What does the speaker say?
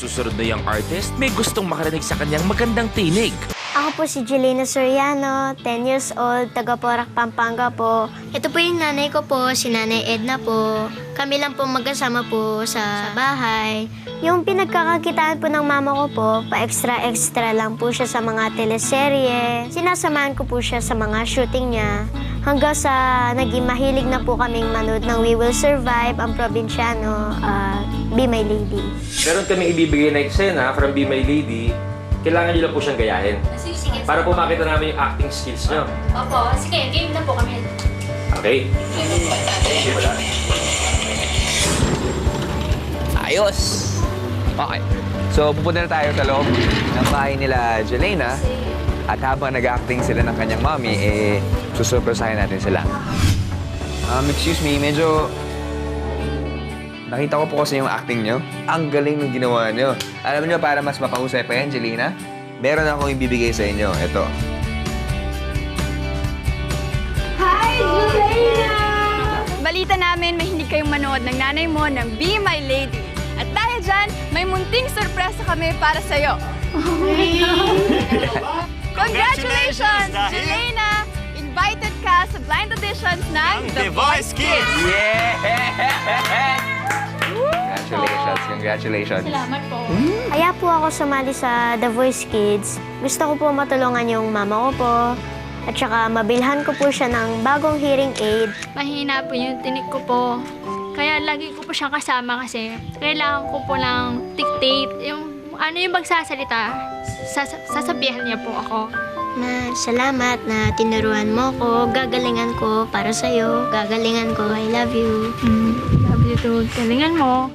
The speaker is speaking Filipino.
susunod na young artist may gustong makarinig sa kanyang magandang tinig. Ako po si Jelena Soriano, 10 years old, taga Porac, Pampanga po. Ito po yung nanay ko po, si Nanay Edna po. Kami lang po magkasama po sa bahay. Yung pinagkakakitaan po ng mama ko po, pa-extra-extra lang po siya sa mga teleserye. Sinasamahan ko po siya sa mga shooting niya. Hanggang sa naging mahilig na po kaming manood ng We Will Survive, ang probinsyano, Be My Lady. Meron kami ibibigay na eksena from Be My Lady. Kailangan nyo lang po siyang gayahin. Sige. Para po makita namin yung acting skills nyo. Opo, sige, game na po kami. Okay? Ayos! Okay. So, pupunta na tayo sa loob ng bahay nila Jelena. At habang nag-acting sila ng kanyang mommy, susurpresahin natin sila. Excuse me, medyo... Nakita ko po kasi yung acting nyo. Ang galing ng ginawa nyo. Alam nyo, para mas mapahusay pa yan, Jelena, meron akong ibibigay sa inyo. Ito. Hi, Jelena! Balita namin mahilig kayong manood ng nanay mo ng Be My Lady. At dahil dyan, may munting sorpresa kami para sa'yo. Congratulations, Jelena! Invited ka sa blind auditions ng The Voice Kids! Yeah! Congratulations. Salamat po. Kaya po ako sumali sa The Voice Kids. Gusto ko po matulungan yung mama ko po. At saka mabilhan ko po siya ng bagong hearing aid. Mahina po yung tinig ko po. Kaya lagi ko po siyang kasama kasi kailangan ko po ng dictate. Yung ano yung magsasalita, sasabihan niya po ako. Ma, salamat na tinuruan mo ko. Gagalingan ko para sa'yo. Gagalingan ko. I love you. Love you too. Galingan mo.